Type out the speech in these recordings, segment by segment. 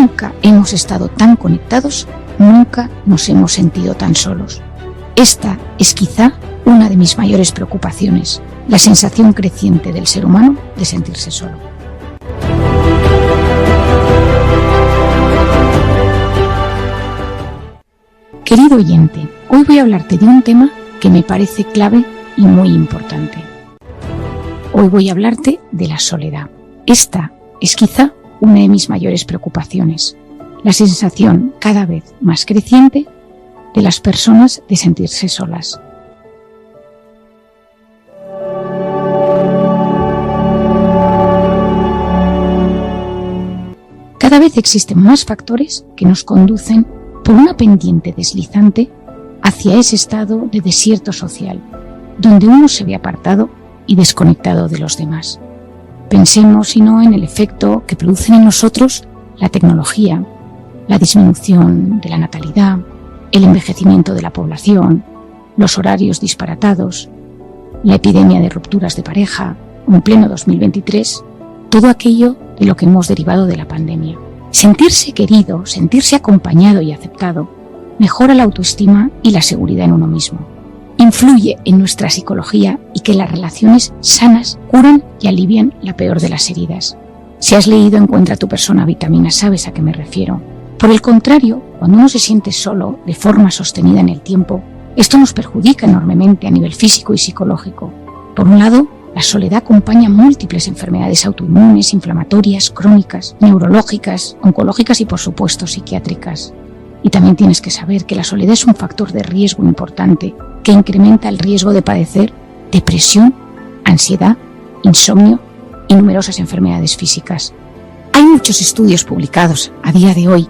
Nunca hemos estado tan conectados, nunca nos hemos sentido tan solos. Esta es quizá una de mis mayores preocupaciones, la sensación creciente del ser humano de sentirse solo. Querido oyente, hoy voy a hablarte de un tema que me parece clave y muy importante. Hoy voy a hablarte de la soledad. Esta es quizá una de mis mayores preocupaciones, la sensación cada vez más creciente de las personas de sentirse solas. Cada vez existen más factores que nos conducen por una pendiente deslizante hacia ese estado de desierto social, donde uno se ve apartado y desconectado de los demás. Pensemos, si no, en el efecto que producen en nosotros la tecnología, la disminución de la natalidad, el envejecimiento de la población, los horarios disparatados, la epidemia de rupturas de pareja, o en pleno 2023, todo aquello de lo que hemos derivado de la pandemia. Sentirse querido, sentirse acompañado y aceptado, mejora la autoestima y la seguridad en uno mismo. Influye en nuestra psicología y que las relaciones sanas curan y alivian la peor de las heridas. Si has leído Encuentra tu persona vitamina, sabes a qué me refiero. Por el contrario, cuando uno se siente solo de forma sostenida en el tiempo, esto nos perjudica enormemente a nivel físico y psicológico. Por un lado, la soledad acompaña múltiples enfermedades autoinmunes, inflamatorias, crónicas, neurológicas, oncológicas y, por supuesto, psiquiátricas. Y también tienes que saber que la soledad es un factor de riesgo importante que incrementa el riesgo de padecer depresión, ansiedad, insomnio y numerosas enfermedades físicas. Hay muchos estudios publicados a día de hoy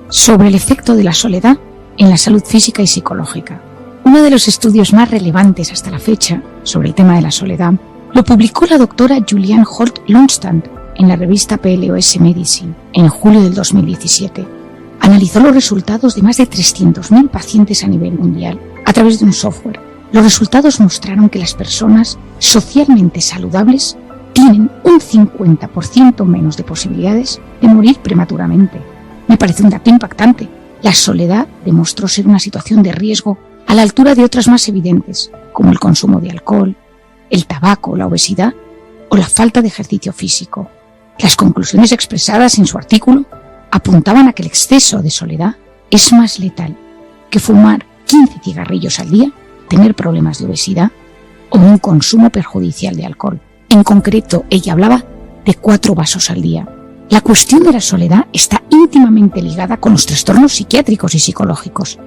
sobre el efecto de la soledad en la salud física y psicológica. Uno de los estudios más relevantes hasta la fecha sobre el tema de la soledad lo publicó la doctora Julianne Holt-Lunstad en la revista PLOS Medicine en julio del 2017. Analizó los resultados de más de 300.000 pacientes a nivel mundial a través de un software. Los resultados mostraron que las personas socialmente saludables tienen un 50% menos de posibilidades de morir prematuramente. Me parece un dato impactante. La soledad demostró ser una situación de riesgo a la altura de otras más evidentes, como el consumo de alcohol, el tabaco, la obesidad o la falta de ejercicio físico. Las conclusiones expresadas en su artículo apuntaban a que el exceso de soledad es más letal que fumar 15 cigarrillos al día, tener problemas de obesidad o un consumo perjudicial de alcohol. En concreto, ella hablaba de 4 vasos al día. La cuestión de la soledad está íntimamente ligada con los trastornos psiquiátricos y psicológicos.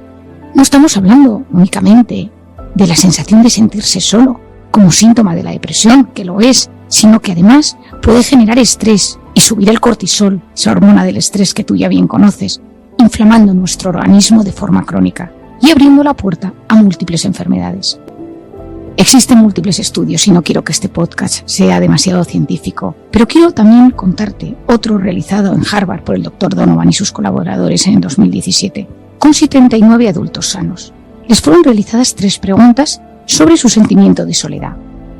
No estamos hablando únicamente de la sensación de sentirse solo como síntoma de la depresión, que lo es, sino que además puede generar estrés y subir el cortisol, esa hormona del estrés que tú ya bien conoces, inflamando nuestro organismo de forma crónica y abriendo la puerta a múltiples enfermedades. Existen múltiples estudios y no quiero que este podcast sea demasiado científico, pero quiero también contarte otro realizado en Harvard por el Dr. Donovan y sus colaboradores en 2017, con 79 adultos sanos. Les fueron realizadas 3 preguntas sobre su sentimiento de soledad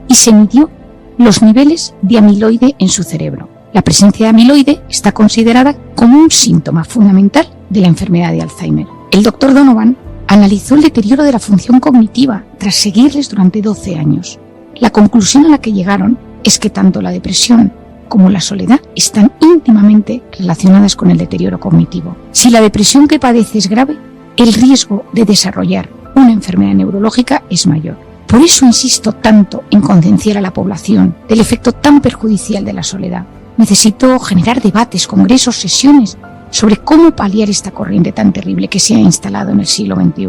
y se midió los niveles de amiloide en su cerebro. La presencia de amiloide está considerada como un síntoma fundamental de la enfermedad de Alzheimer. El Dr. Donovan analizó el deterioro de la función cognitiva tras seguirles durante 12 años. La conclusión a la que llegaron es que tanto la depresión como la soledad están íntimamente relacionadas con el deterioro cognitivo. Si la depresión que padece es grave, el riesgo de desarrollar una enfermedad neurológica es mayor. Por eso insisto tanto en concienciar a la población del efecto tan perjudicial de la soledad. Necesito generar debates, congresos, sesiones sobre cómo paliar esta corriente tan terrible que se ha instalado en el siglo XXI.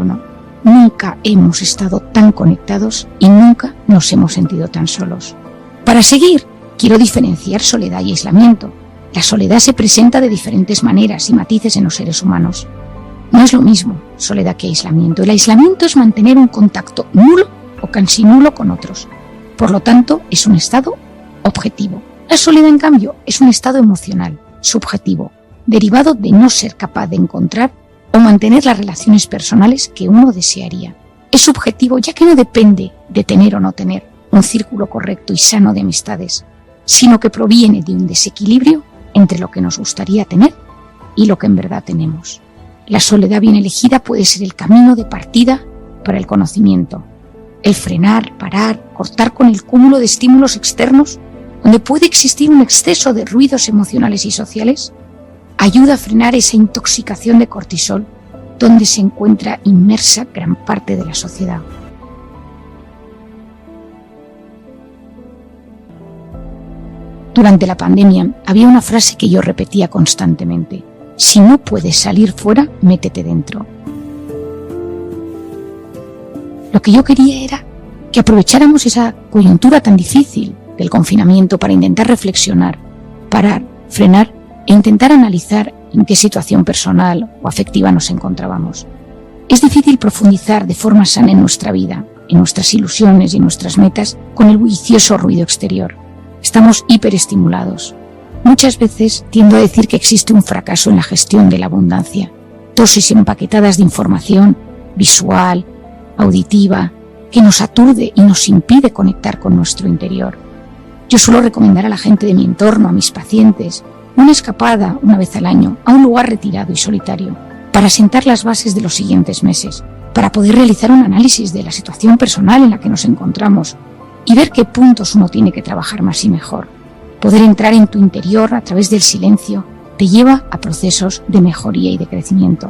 Nunca hemos estado tan conectados y nunca nos hemos sentido tan solos. Para seguir, quiero diferenciar soledad y aislamiento. La soledad se presenta de diferentes maneras y matices en los seres humanos. No es lo mismo soledad que aislamiento. El aislamiento es mantener un contacto nulo o casi nulo con otros. Por lo tanto, es un estado objetivo. La soledad, en cambio, es un estado emocional, subjetivo, derivado de no ser capaz de encontrar o mantener las relaciones personales que uno desearía. Es subjetivo ya que no depende de tener o no tener un círculo correcto y sano de amistades, sino que proviene de un desequilibrio entre lo que nos gustaría tener y lo que en verdad tenemos. La soledad bien elegida puede ser el camino de partida para el conocimiento. El frenar, parar, cortar con el cúmulo de estímulos externos, donde puede existir un exceso de ruidos emocionales y sociales, ayuda a frenar esa intoxicación de cortisol, donde se encuentra inmersa gran parte de la sociedad. Durante la pandemia había una frase que yo repetía constantemente: si no puedes salir fuera, métete dentro. Lo que yo quería era que aprovecháramos esa coyuntura tan difícil del confinamiento para intentar reflexionar, parar, frenar e intentar analizar en qué situación personal o afectiva nos encontrábamos. Es difícil profundizar de forma sana en nuestra vida, en nuestras ilusiones y en nuestras metas con el bullicioso ruido exterior. Estamos hiperestimulados. Muchas veces tiendo a decir que existe un fracaso en la gestión de la abundancia. Dosis empaquetadas de información visual, auditiva, que nos aturde y nos impide conectar con nuestro interior. Yo suelo recomendar a la gente de mi entorno, a mis pacientes, una escapada una vez al año a un lugar retirado y solitario para sentar las bases de los siguientes meses, para poder realizar un análisis de la situación personal en la que nos encontramos y ver qué puntos uno tiene que trabajar más y mejor. Poder entrar en tu interior a través del silencio te lleva a procesos de mejoría y de crecimiento.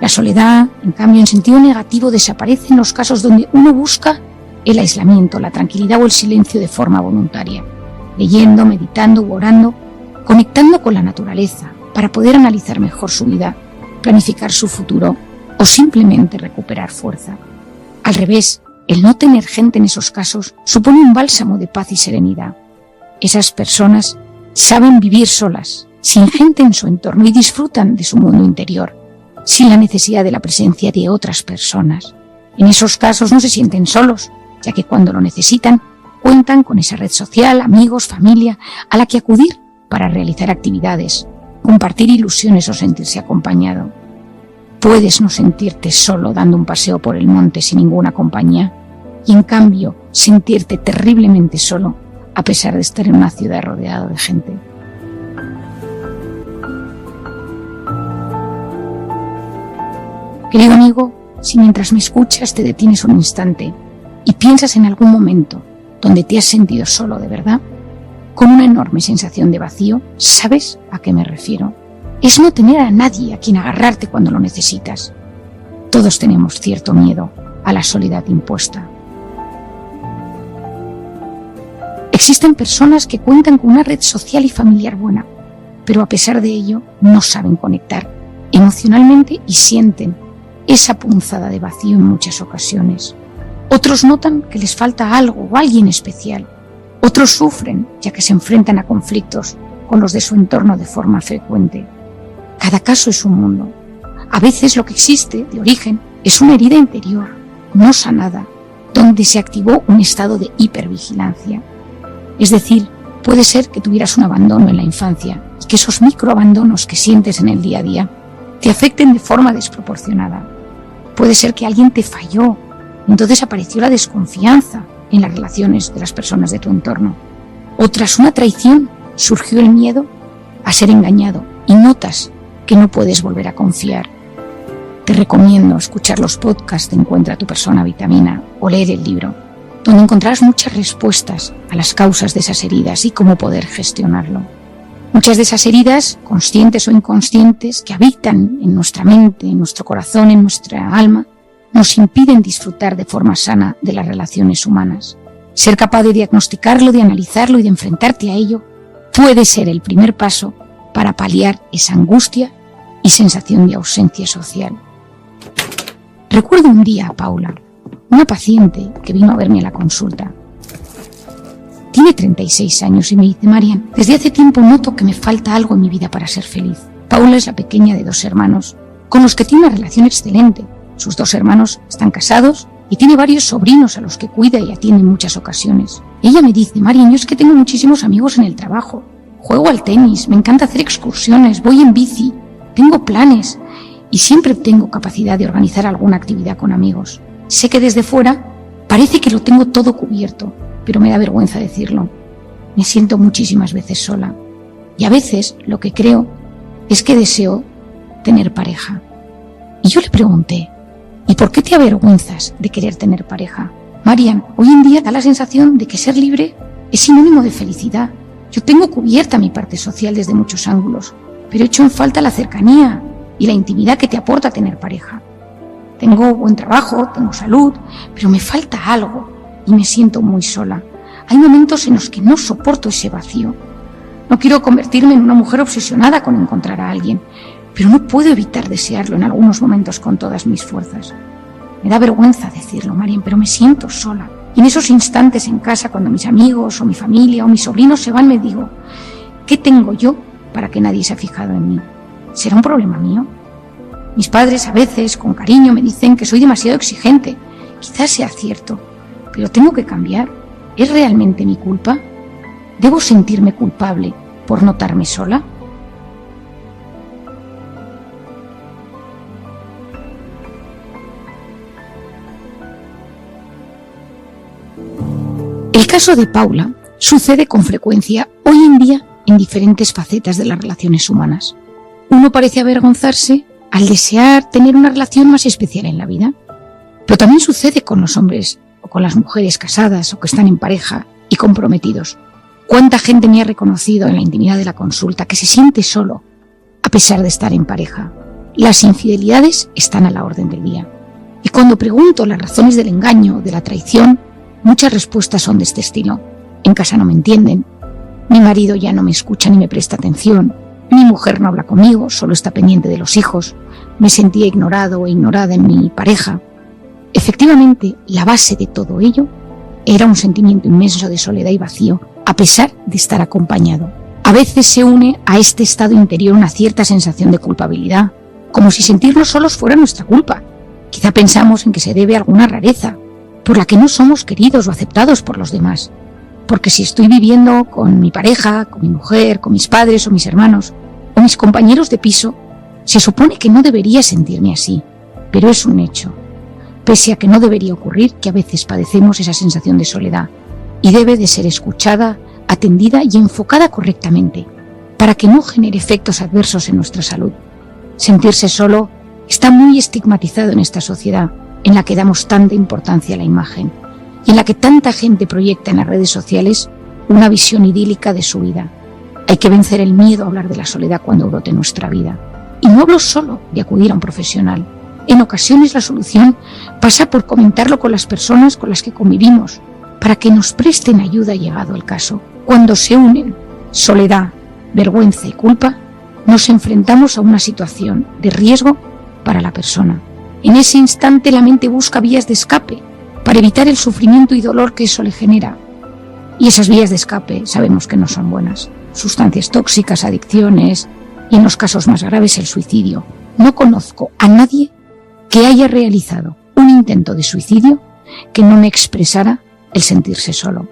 La soledad, en cambio, en sentido negativo, desaparece en los casos donde uno busca el aislamiento, la tranquilidad o el silencio de forma voluntaria, leyendo, meditando u orando, conectando con la naturaleza para poder analizar mejor su vida, planificar su futuro o simplemente recuperar fuerza. Al revés, el no tener gente en esos casos supone un bálsamo de paz y serenidad. Esas personas saben vivir solas, sin gente en su entorno y disfrutan de su mundo interior, sin la necesidad de la presencia de otras personas. En esos casos no se sienten solos, ya que cuando lo necesitan, cuentan con esa red social, amigos, familia, a la que acudir para realizar actividades, compartir ilusiones o sentirse acompañado. Puedes no sentirte solo dando un paseo por el monte sin ninguna compañía y en cambio sentirte terriblemente solo a pesar de estar en una ciudad rodeada de gente. Querido amigo, si mientras me escuchas te detienes un instante y piensas en algún momento donde te has sentido solo de verdad, con una enorme sensación de vacío, ¿sabes a qué me refiero? Es no tener a nadie a quien agarrarte cuando lo necesitas. Todos tenemos cierto miedo a la soledad impuesta. Existen personas que cuentan con una red social y familiar buena, pero a pesar de ello no saben conectar emocionalmente y sienten esa punzada de vacío en muchas ocasiones. Otros notan que les falta algo o alguien especial. Otros sufren ya que se enfrentan a conflictos con los de su entorno de forma frecuente. Cada caso es un mundo. A veces lo que existe de origen es una herida interior, no sanada, donde se activó un estado de hipervigilancia. Es decir, puede ser que tuvieras un abandono en la infancia y que esos microabandonos que sientes en el día a día te afecten de forma desproporcionada. Puede ser que alguien te falló, entonces apareció la desconfianza en las relaciones de las personas de tu entorno. O tras una traición surgió el miedo a ser engañado y notas que no puedes volver a confiar. Te recomiendo escuchar los podcasts de Encuentra tu persona vitamina o leer el libro, donde encontrarás muchas respuestas a las causas de esas heridas y cómo poder gestionarlo. Muchas de esas heridas, conscientes o inconscientes, que habitan en nuestra mente, en nuestro corazón, en nuestra alma, nos impiden disfrutar de forma sana de las relaciones humanas. Ser capaz de diagnosticarlo, de analizarlo y de enfrentarte a ello puede ser el primer paso para paliar esa angustia y sensación de ausencia social. Recuerdo un día a Paula, una paciente que vino a verme a la consulta. Tiene 36 años y me dice: Marian, desde hace tiempo noto que me falta algo en mi vida para ser feliz. Paula es la pequeña de 2 hermanos, con los que tiene una relación excelente. Sus 2 hermanos están casados y tiene varios sobrinos a los que cuida y atiende en muchas ocasiones. Ella me dice: Marian, yo es que tengo muchísimos amigos en el trabajo. Juego al tenis, me encanta hacer excursiones, voy en bici, tengo planes y siempre tengo capacidad de organizar alguna actividad con amigos. Sé que desde fuera parece que lo tengo todo cubierto, pero me da vergüenza decirlo. Me siento muchísimas veces sola. Y a veces lo que creo es que deseo tener pareja. Y yo le pregunté, ¿y por qué te avergüenzas de querer tener pareja? Marian, hoy en día da la sensación de que ser libre es sinónimo de felicidad. Yo tengo cubierta mi parte social desde muchos ángulos, pero echo en falta la cercanía y la intimidad que te aporta tener pareja. Tengo buen trabajo, tengo salud, pero me falta algo y me siento muy sola. Hay momentos en los que no soporto ese vacío. No quiero convertirme en una mujer obsesionada con encontrar a alguien, pero no puedo evitar desearlo en algunos momentos con todas mis fuerzas. Me da vergüenza decirlo, Marian, pero me siento sola. Y en esos instantes en casa, cuando mis amigos o mi familia o mis sobrinos se van, me digo, ¿qué tengo yo para que nadie se ha fijado en mí? ¿Será un problema mío? Mis padres a veces, con cariño, me dicen que soy demasiado exigente. Quizás sea cierto, pero tengo que cambiar. ¿Es realmente mi culpa? ¿Debo sentirme culpable por notarme sola? El caso de Paula sucede con frecuencia hoy en día en diferentes facetas de las relaciones humanas. Uno parece avergonzarse al desear tener una relación más especial en la vida, pero también sucede con los hombres o con las mujeres casadas o que están en pareja y comprometidos. ¿Cuánta gente me ha reconocido en la intimidad de la consulta que se siente solo a pesar de estar en pareja? Las infidelidades están a la orden del día. Y cuando pregunto las razones del engaño o de la traición, muchas respuestas son de este estilo. En casa no me entienden, mi marido ya no me escucha ni me presta atención, mi mujer no habla conmigo, solo está pendiente de los hijos, me sentía ignorado o ignorada en mi pareja. Efectivamente, la base de todo ello era un sentimiento inmenso de soledad y vacío, a pesar de estar acompañado. A veces se une a este estado interior una cierta sensación de culpabilidad, como si sentirnos solos fuera nuestra culpa. Quizá pensamos en que se debe a alguna rareza, por la que no somos queridos o aceptados por los demás. Porque si estoy viviendo con mi pareja, con mi mujer, con mis padres o mis hermanos, o mis compañeros de piso, se supone que no debería sentirme así, pero es un hecho. Pese a que no debería ocurrir, que a veces padecemos esa sensación de soledad, y debe de ser escuchada, atendida y enfocada correctamente, para que no genere efectos adversos en nuestra salud. Sentirse solo está muy estigmatizado en esta sociedad, en la que damos tanta importancia a la imagen y en la que tanta gente proyecta en las redes sociales una visión idílica de su vida. Hay que vencer el miedo a hablar de la soledad cuando brote en nuestra vida. Y no hablo solo de acudir a un profesional. En ocasiones la solución pasa por comentarlo con las personas con las que convivimos, para que nos presten ayuda llegado el caso. Cuando se unen soledad, vergüenza y culpa, nos enfrentamos a una situación de riesgo para la persona. En ese instante la mente busca vías de escape para evitar el sufrimiento y dolor que eso le genera. Y esas vías de escape sabemos que no son buenas. Sustancias tóxicas, adicciones y en los casos más graves el suicidio. No conozco a nadie que haya realizado un intento de suicidio que no me expresara el sentirse solo.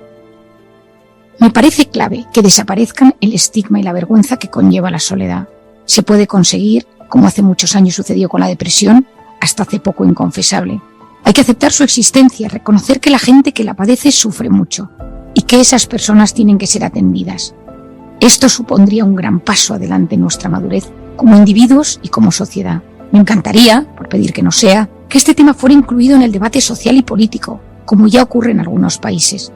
Me parece clave que desaparezcan el estigma y la vergüenza que conlleva la soledad. Se puede conseguir, como hace muchos años sucedió con la depresión, hasta hace poco inconfesable. Hay que aceptar su existencia, reconocer que la gente que la padece sufre mucho y que esas personas tienen que ser atendidas. Esto supondría un gran paso adelante en nuestra madurez como individuos y como sociedad. Me encantaría, por pedir que no sea, que este tema fuera incluido en el debate social y político, como ya ocurre en algunos países.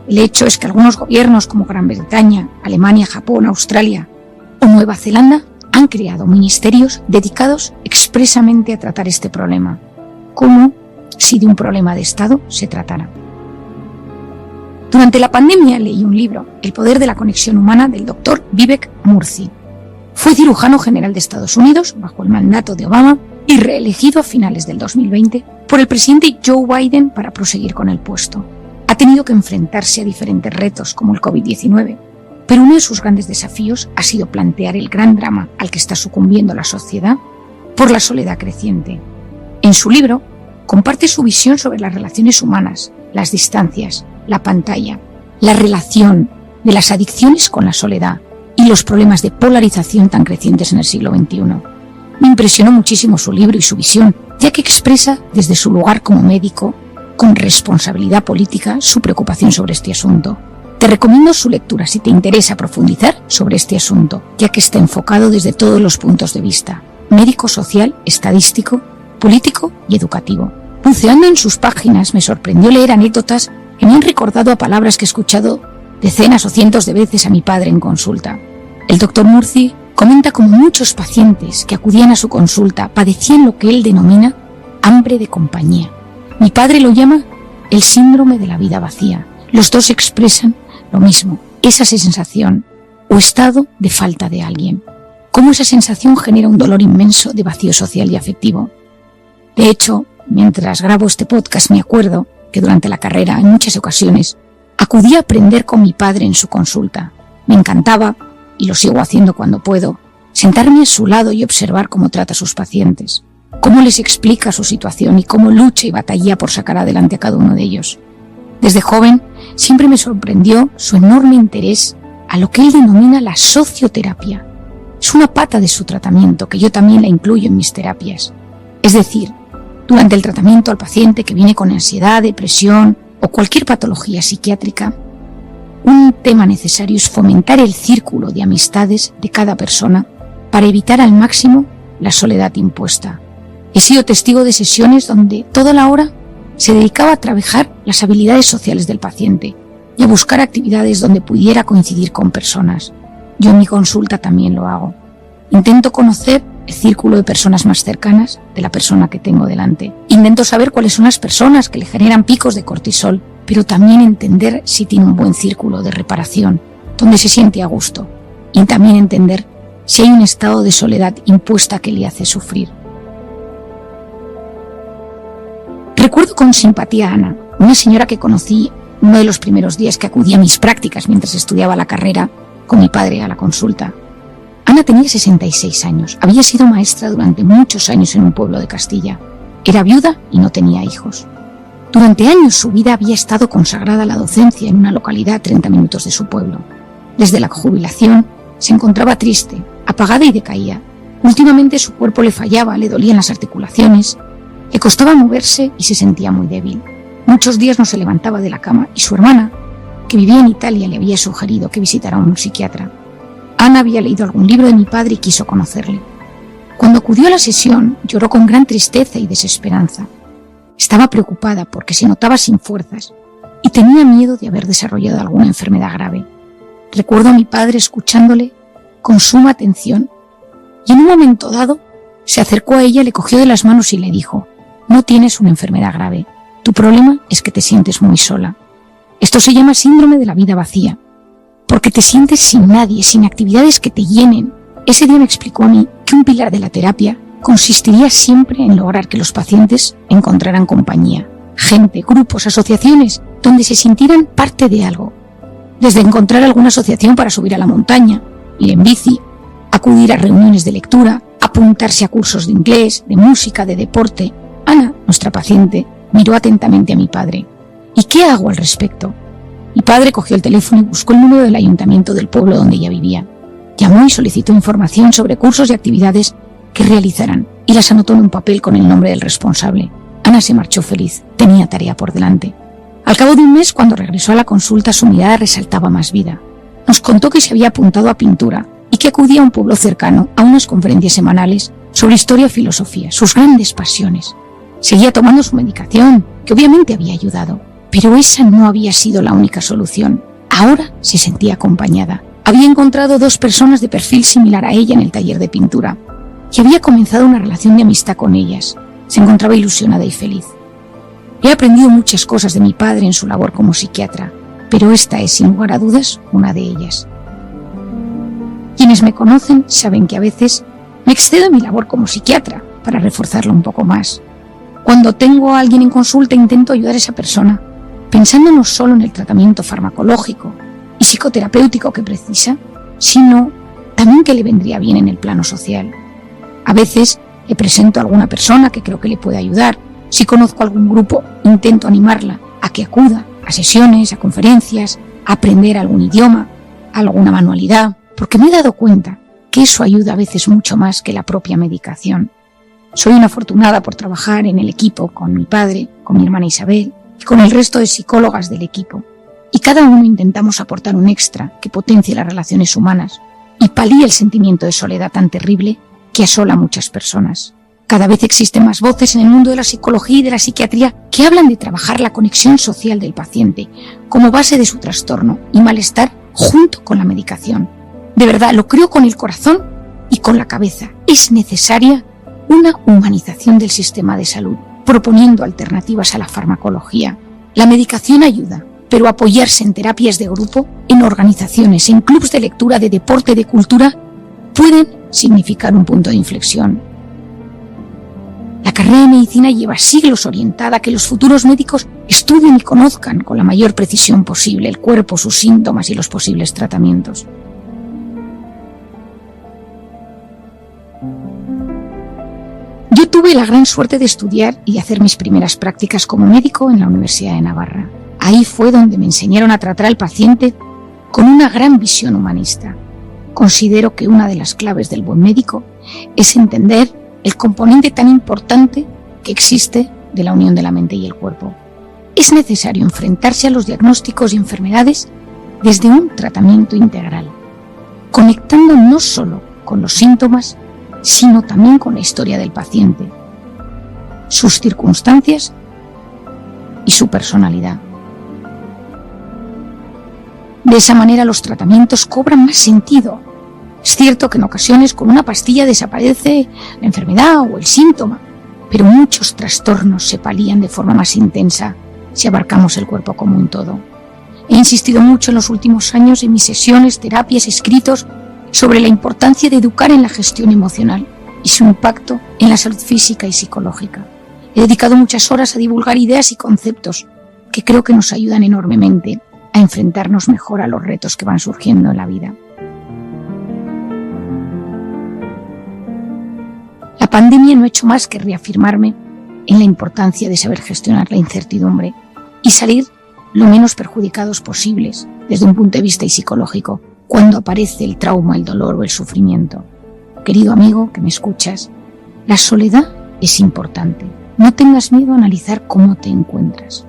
El hecho es que algunos gobiernos como Gran Bretaña, Alemania, Japón, Australia o Nueva Zelanda han creado ministerios dedicados expresamente a tratar este problema, como si de un problema de Estado se tratara. Durante la pandemia leí un libro, El poder de la conexión humana, del Dr. Vivek Murthy. Fue cirujano general de Estados Unidos bajo el mandato de Obama y reelegido a finales del 2020 por el presidente Joe Biden para proseguir con el puesto. Ha tenido que enfrentarse a diferentes retos como el COVID-19, pero uno de sus grandes desafíos ha sido plantear el gran drama al que está sucumbiendo la sociedad por la soledad creciente. En su libro comparte su visión sobre las relaciones humanas, las distancias, la pantalla, la relación de las adicciones con la soledad y los problemas de polarización tan crecientes en el siglo XXI. Me impresionó muchísimo su libro y su visión, ya que expresa desde su lugar como médico, con responsabilidad política, su preocupación sobre este asunto. Te recomiendo su lectura si te interesa profundizar sobre este asunto, ya que está enfocado desde todos los puntos de vista: médico, social, estadístico, político y educativo. Buceando en sus páginas me sorprendió leer anécdotas que me han recordado a palabras que he escuchado decenas o cientos de veces a mi padre en consulta. El doctor Murthy comenta cómo muchos pacientes que acudían a su consulta padecían lo que él denomina hambre de compañía. Mi padre lo llama el síndrome de la vida vacía. Los dos expresan lo mismo, esa sensación o estado de falta de alguien. Cómo esa sensación genera un dolor inmenso de vacío social y afectivo. De hecho, mientras grabo este podcast me acuerdo que durante la carrera, en muchas ocasiones, acudí a aprender con mi padre en su consulta. Me encantaba, y lo sigo haciendo cuando puedo, sentarme a su lado y observar cómo trata a sus pacientes, cómo les explica su situación y cómo lucha y batalla por sacar adelante a cada uno de ellos. Desde joven siempre me sorprendió su enorme interés a lo que él denomina la socioterapia. Es una pata de su tratamiento que yo también la incluyo en mis terapias. Es decir, durante el tratamiento al paciente que viene con ansiedad, depresión o cualquier patología psiquiátrica, un tema necesario es fomentar el círculo de amistades de cada persona para evitar al máximo la soledad impuesta. He sido testigo de sesiones donde toda la hora se dedicaba a trabajar las habilidades sociales del paciente y a buscar actividades donde pudiera coincidir con personas. Yo en mi consulta también lo hago. Intento conocer el círculo de personas más cercanas de la persona que tengo delante. Intento saber cuáles son las personas que le generan picos de cortisol, pero también entender si tiene un buen círculo de reparación, donde se siente a gusto. Y también entender si hay un estado de soledad impuesta que le hace sufrir. Recuerdo con simpatía a Ana, una señora que conocí uno de los primeros días que acudí a mis prácticas mientras estudiaba la carrera con mi padre a la consulta. Ana tenía 66 años, había sido maestra durante muchos años en un pueblo de Castilla. Era viuda y no tenía hijos. Durante años su vida había estado consagrada a la docencia en una localidad a 30 minutos de su pueblo. Desde la jubilación se encontraba triste, apagada y decaía. Últimamente su cuerpo le fallaba, le dolían las articulaciones, le costaba moverse y se sentía muy débil. Muchos días no se levantaba de la cama y su hermana, que vivía en Italia, le había sugerido que visitara a un psiquiatra. Ana había leído algún libro de mi padre y quiso conocerle. Cuando acudió a la sesión, lloró con gran tristeza y desesperanza. Estaba preocupada porque se notaba sin fuerzas y tenía miedo de haber desarrollado alguna enfermedad grave. Recuerdo a mi padre escuchándole con suma atención y en un momento dado se acercó a ella, le cogió de las manos y le dijo: «No tienes una enfermedad grave, tu problema es que te sientes muy sola. Esto se llama síndrome de la vida vacía, porque te sientes sin nadie, sin actividades que te llenen». Ese día me explicó a mí que un pilar de la terapia consistiría siempre en lograr que los pacientes encontraran compañía, gente, grupos, asociaciones, donde se sintieran parte de algo. Desde encontrar alguna asociación para subir a la montaña, ir en bici, acudir a reuniones de lectura, apuntarse a cursos de inglés, de música, de deporte. Ana, nuestra paciente, miró atentamente a mi padre. ¿Y qué hago al respecto? Mi padre cogió el teléfono y buscó el número del ayuntamiento del pueblo donde ella vivía. Llamó y solicitó información sobre cursos y actividades que realizarán y las anotó en un papel con el nombre del responsable. Ana se marchó feliz, tenía tarea por delante. Al cabo de un mes, cuando regresó a la consulta, su mirada resaltaba más vida. Nos contó que se había apuntado a pintura y que acudía a un pueblo cercano a unas conferencias semanales sobre historia y filosofía, sus grandes pasiones. Seguía tomando su medicación, que obviamente había ayudado, pero esa no había sido la única solución. Ahora se sentía acompañada. Había encontrado 2 personas de perfil similar a ella en el taller de pintura y había comenzado una relación de amistad con ellas. Se encontraba ilusionada y feliz. He aprendido muchas cosas de mi padre en su labor como psiquiatra, pero esta es, sin lugar a dudas, una de ellas. Quienes me conocen saben que a veces me excedo en mi labor como psiquiatra para reforzarlo un poco más. Cuando tengo a alguien en consulta intento ayudar a esa persona, pensando no solo en el tratamiento farmacológico y psicoterapéutico que precisa, sino también que le vendría bien en el plano social. A veces le presento a alguna persona que creo que le puede ayudar. Si conozco algún grupo, intento animarla a que acuda a sesiones, a conferencias, a aprender algún idioma, alguna manualidad, porque me he dado cuenta que eso ayuda a veces mucho más que la propia medicación. Soy una afortunada por trabajar en el equipo con mi padre, con mi hermana Isabel y con el resto de psicólogas del equipo. y cada uno intentamos aportar un extra que potencie las relaciones humanas y palíe el sentimiento de soledad tan terrible que asola a muchas personas. Cada vez existen más voces en el mundo de la psicología y de la psiquiatría que hablan de trabajar la conexión social del paciente como base de su trastorno y malestar junto con la medicación. De verdad, lo creo con el corazón y con la cabeza. Es necesaria una humanización del sistema de salud, proponiendo alternativas a la farmacología. La medicación ayuda, pero apoyarse en terapias de grupo, en organizaciones, en clubes de lectura, de deporte, de cultura, pueden significar un punto de inflexión. La carrera de medicina lleva siglos orientada a que los futuros médicos estudien y conozcan con la mayor precisión posible el cuerpo, sus síntomas y los posibles tratamientos. Yo tuve la gran suerte de estudiar y hacer mis primeras prácticas como médico en la Universidad de Navarra. Ahí fue donde me enseñaron a tratar al paciente con una gran visión humanista. Considero que una de las claves del buen médico es entender el componente tan importante que existe de la unión de la mente y el cuerpo. Es necesario enfrentarse a los diagnósticos y enfermedades desde un tratamiento integral, conectando no solo con los síntomas, sino también con la historia del paciente, sus circunstancias y su personalidad. De esa manera los tratamientos cobran más sentido. Es cierto que en ocasiones con una pastilla desaparece la enfermedad o el síntoma, pero muchos trastornos se palían de forma más intensa si abarcamos el cuerpo como un todo. He insistido mucho en los últimos años en mis sesiones, terapias, escritos sobre la importancia de educar en la gestión emocional y su impacto en la salud física y psicológica. He dedicado muchas horas a divulgar ideas y conceptos que creo que nos ayudan enormemente a enfrentarnos mejor a los retos que van surgiendo en la vida. La pandemia no ha hecho más que reafirmarme en la importancia de saber gestionar la incertidumbre y salir lo menos perjudicados posibles desde un punto de vista psicológico cuando aparece el trauma, el dolor o el sufrimiento. Querido amigo que me escuchas, la soledad es importante. No tengas miedo a analizar cómo te encuentras.